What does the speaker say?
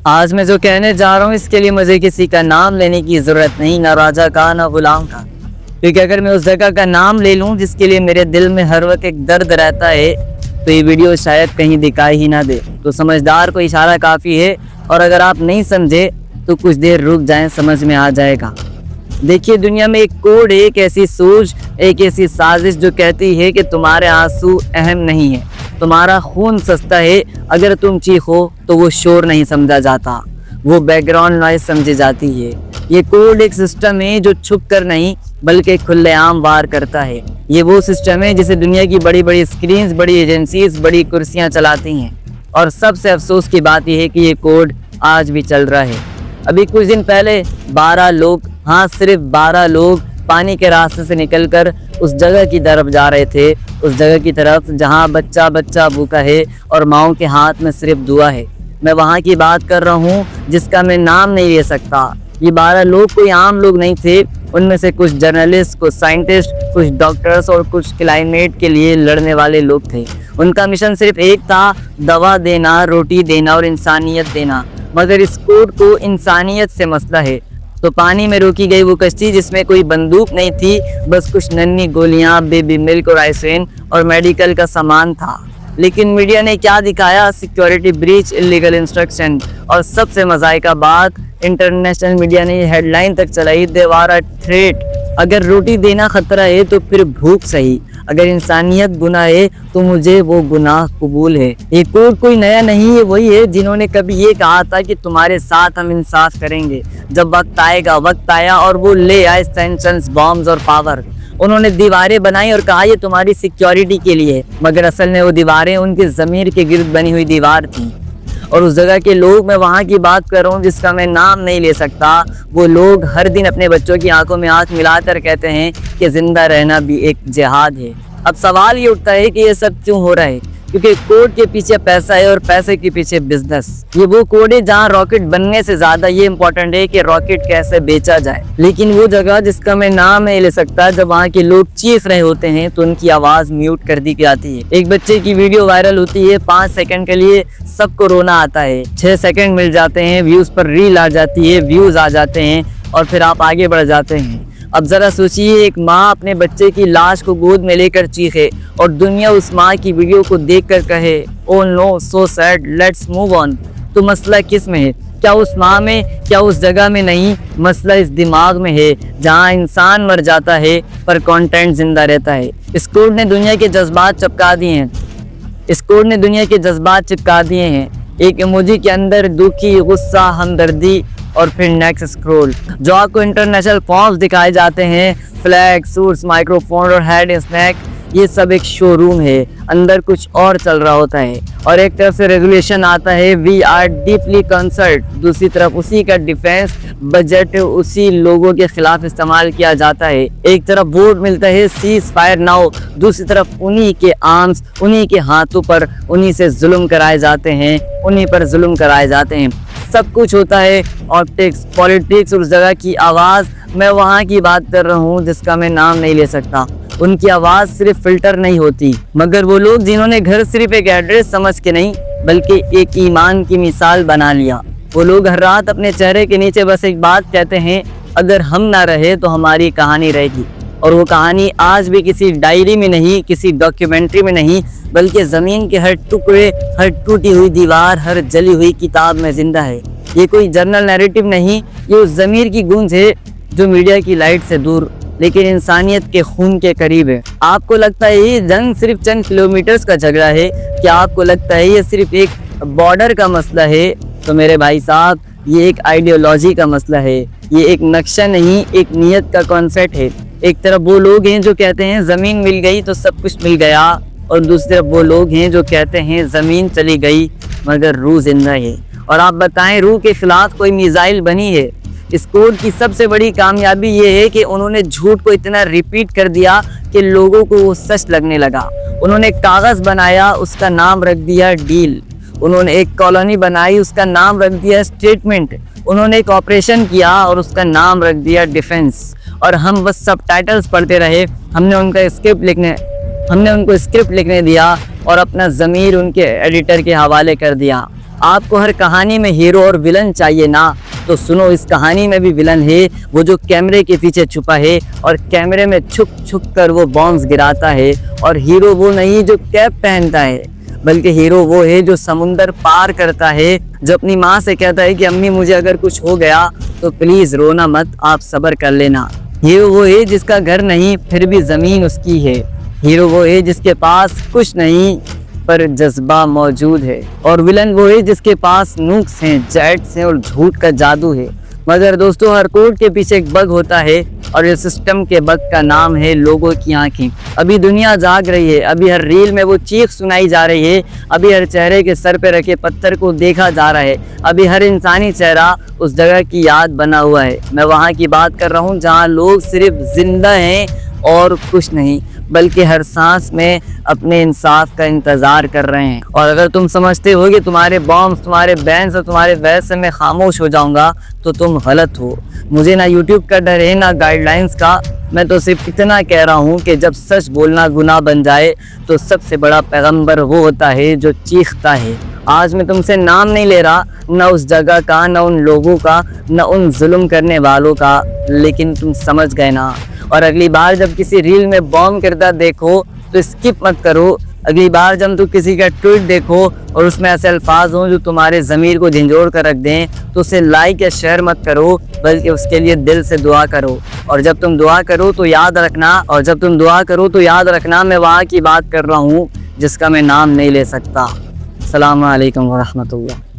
आज मैं जो कहने जा रहा हूँ इसके लिए मुझे किसी का नाम लेने की ज़रूरत नहीं, ना राजा का ना गुलाम का। क्योंकि अगर मैं उस जगह का नाम ले लूँ जिसके लिए मेरे दिल में हर वक्त एक दर्द रहता है, तो ये वीडियो शायद कहीं दिखाई ही ना दे। तो समझदार को इशारा काफ़ी है, और अगर आप नहीं समझे तो कुछ देर रुक जाएं, समझ में आ जाएगा। देखिए, दुनिया में एक कोड है, एक ऐसी सोच, एक ऐसी साजिश जो कहती है कि तुम्हारे आंसू अहम नहीं है, तुम्हारा खून सस्ता है। अगर तुम चीखो तो वो शोर नहीं समझा जाता, वो बैकग्राउंड नॉइज समझी जाती है। ये कोड एक सिस्टम है जो छुप कर नहीं बल्कि खुलेआम वार करता है। ये वो सिस्टम है जिसे दुनिया की बड़ी बड़ी स्क्रीन्स, बड़ी एजेंसीज, बड़ी कुर्सियां चलाती हैं। और सबसे अफसोस की बात यह है कि ये कोड आज भी चल रहा है। अभी कुछ दिन पहले 12 लोग, हाँ सिर्फ 12 लोग पानी के रास्ते से निकलकर उस जगह की तरफ जा रहे थे, उस जगह की तरफ जहाँ बच्चा बच्चा भूखा है और माओ के हाथ में सिर्फ दुआ है। मैं वहाँ की बात कर रहा हूँ जिसका मैं नाम नहीं ले सकता। ये 12 लोग कोई आम लोग नहीं थे। उनमें से कुछ जर्नलिस्ट, कुछ साइंटिस्ट, कुछ डॉक्टर्स और कुछ क्लाइमेट के लिए लड़ने वाले लोग थे। उनका मिशन सिर्फ एक था, दवा देना, रोटी देना और इंसानियत देना। मगर इस कोड को इंसानियत से मसला है। तो पानी में रोकी गई वो कश्ती जिसमें कोई बंदूक नहीं थी, बस कुछ नन्ही गोलियां, बेबी मिल्क और आइसक्रीम और मेडिकल का सामान था। लेकिन मीडिया ने क्या दिखाया? सिक्योरिटी ब्रीच, इलीगल इंस्ट्रक्शन, और सबसे मज़े का बात, इंटरनेशनल मीडिया ने ये हेडलाइन तक चलाई, देवारा थ्रेट। अगर रोटी देना खतरा है तो फिर भूख सही, अगर इंसानियत गुनाह है तो मुझे वो गुनाह कबूल है। ये कोड कोई नया नहीं है, वही है जिन्होंने कभी ये कहा था कि तुम्हारे साथ हम इंसाफ करेंगे जब वक्त आएगा। वक्त आया और वो ले आए सेंशंस, बॉम्ब्स और पावर। उन्होंने दीवारें बनाई और कहा ये तुम्हारी सिक्योरिटी के लिए, मगर असल में वो दीवारें उनके ज़मीर के गिर्द बनी हुई दीवार थी। और उस जगह के लोग, मैं वहाँ की बात कर रहा हूँ जिसका मैं नाम नहीं ले सकता, वो लोग हर दिन अपने बच्चों की आंखों में आंख मिलाकर कहते हैं कि जिंदा रहना भी एक जिहाद है। अब सवाल ये उठता है कि ये सब क्यों हो रहा है? क्योंकि कोड के पीछे पैसा है और पैसे के पीछे बिजनेस। ये वो कोड है जहाँ रॉकेट बनने से ज्यादा ये इम्पोर्टेंट है कि रॉकेट कैसे बेचा जाए। लेकिन वो जगह जिसका मैं नाम नहीं ले सकता, जब वहाँ के लोग चीख रहे होते हैं तो उनकी आवाज म्यूट कर दी जाती है। एक बच्चे की वीडियो वायरल होती है, 5 सेकंड के लिए सबको रोना आता है, 6 सेकंड मिल जाते हैं, व्यूज पर रील आ जाती है, व्यूज आ जाते हैं और फिर आप आगे बढ़ जाते हैं। अब जरा सोचिए, एक माँ अपने बच्चे की लाश को गोद में लेकर चीखे और दुनिया उस माँ की वीडियो को देखकर कहे, oh no, so sad, let's move on. तो मसला किस में है? क्या उस माँ में, क्या उस जगह में? नहीं, मसला इस दिमाग में है जहाँ इंसान मर जाता है पर कंटेंट जिंदा रहता है। इस कोड ने दुनिया के जज्बात चिपका दिए हैं। इस कोड ने दुनिया के जज्बात चिपका दिए हैं। एक इमोजी के अंदर दुखी, गुस्सा, हमदर्दी और फिर नेक्स्ट स्क्रॉल। जो आपको इंटरनेशनल फॉर्म्स दिखाए जाते हैं, फ्लैग, सूट्स, माइक्रोफोन और हेड स्नैक, ये सब एक शोरूम है, अंदर कुछ और चल रहा होता है। और एक तरफ से रेगुलेशन आता है, वी आर डीपली कंसर्न, दूसरी तरफ उसी का डिफेंस बजट उसी लोगों के खिलाफ इस्तेमाल किया जाता है। एक तरफ वोट मिलता है, सीज फायर नाउ, दूसरी तरफ उन्हीं के आर्म्स, उन्हीं के हाथों पर उन्हीं से जुल्म कराए जाते हैं, उन्हीं पर जुल्म कराए जाते हैं। सब कुछ होता है, ऑप्टिक्स, पॉलिटिक्स, उस जगह की आवाज़। मैं वहाँ की बात कर रहा हूँ जिसका मैं नाम नहीं ले सकता। उनकी आवाज़ सिर्फ फिल्टर नहीं होती, मगर वो लोग जिन्होंने घर सिर्फ एक एड्रेस समझ के नहीं बल्कि एक ईमान की मिसाल बना लिया। वो लोग हर रात अपने चेहरे के नीचे बस एक बात कहते हैं, अगर हम ना रहे तो हमारी कहानी रहेगी। और वो कहानी आज भी किसी डायरी में नहीं, किसी डॉक्यूमेंट्री में नहीं, बल्कि ज़मीन के हर टुकड़े, हर टूटी हुई दीवार, हर जली हुई किताब में जिंदा है। ये कोई जर्नल नैरेटिव नहीं, ये उस ज़मीर की गूंज है जो मीडिया की लाइट से दूर लेकिन इंसानियत के खून के करीब है। आपको लगता है ये जंग सिर्फ चंद किलोमीटर्स का झगड़ा है? क्या आपको लगता है ये सिर्फ एक बॉर्डर का मसला है? तो मेरे भाई साहब, ये एक आइडियोलॉजी का मसला है। ये एक नक्शा नहीं, एक नियत का कॉन्सेप्ट है। एक तरफ वो लोग हैं जो कहते हैं ज़मीन मिल गई तो सब कुछ मिल गया, और दूसरी तरफ वो लोग हैं जो कहते हैं ज़मीन चली गई मगर रूह जिंदा है। और आप बताएं, रूह के खिलाफ कोई मिसाइल बनी है? इस कोड की सबसे बड़ी कामयाबी ये है कि उन्होंने झूठ को इतना रिपीट कर दिया कि लोगों को वो सच लगने लगा। उन्होंने कागज़ बनाया, उसका नाम रख दिया डील। उन्होंने एक कॉलोनी बनाई, उसका नाम रख दिया स्टेटमेंट। उन्होंने एक ऑपरेशन किया और उसका नाम रख दिया डिफेंस। और हम बस सबटाइटल्स पढ़ते रहे। हमने उनको स्क्रिप्ट लिखने दिया और अपना ज़मीर उनके एडिटर के हवाले कर दिया। आपको हर कहानी में हीरो और विलन चाहिए ना, तो सुनो इस कहानी में भी विलन है, वो जो कैमरे के पीछे छुपा है और कैमरे में छुप छुप कर वो बॉम्ब्स गिराता है। और हीरो वो नहीं जो कैप पहनता है, बल्कि हीरो वो है जो समुंदर पार करता है, जो अपनी माँ से कहता है कि अम्मी मुझे अगर कुछ हो गया तो प्लीज रोना मत, आप सब्र कर लेना। हीरो वो है जिसका घर नहीं फिर भी जमीन उसकी है। हीरो वो है जिसके पास कुछ नहीं पर जज्बा मौजूद है। और विलन वो है जिसके पास नुक्स हैं, जेट्स हैं और झूठ का जादू है। मगर दोस्तों हर कोड के पीछे एक बग होता है और इस सिस्टम के बग का नाम है लोगों की आंखें। अभी दुनिया जाग रही है, अभी हर रील में वो चीख सुनाई जा रही है, अभी हर चेहरे के सर पे रखे पत्थर को देखा जा रहा है, अभी हर इंसानी चेहरा उस जगह की याद बना हुआ है। मैं वहाँ की बात कर रहा हूँ जहाँ लोग सिर्फ जिंदा हैं और कुछ नहीं, बल्कि हर सांस में अपने इंसाफ का इंतजार कर रहे हैं। और अगर तुम समझते हो कि तुम्हारे बॉम्ब्स, तुम्हारे बैंस और तुम्हारे वजह से मैं खामोश हो जाऊंगा, तो तुम गलत हो। मुझे ना यूट्यूब का डर है ना गाइडलाइंस का। मैं तो सिर्फ इतना कह रहा हूँ कि जब सच बोलना गुनाह बन जाए तो सबसे बड़ा पैगंबर वो होता है जो चीखता है। आज मैं तुमसे नाम नहीं ले रहा, न उस जगह का, न उन लोगों का, न उन जुल्म करने वालों का, लेकिन तुम समझ गए ना। और अगली बार जब किसी रील में बॉम्ब किरदार देखो तो स्किप मत करो। अगली बार जब तुम किसी का ट्वीट देखो और उसमें ऐसे अल्फाज हों जो तुम्हारे ज़मीर को झंझोड़ कर रख दें, तो उसे लाइक या शेयर मत करो, बल्कि उसके लिए दिल से दुआ करो। और जब तुम दुआ करो तो याद रखना मैं वहाँ की बात कर रहा हूँ जिसका मैं नाम नहीं ले सकता। अस्सलामु अलैकुम व रहमतुल्लाह।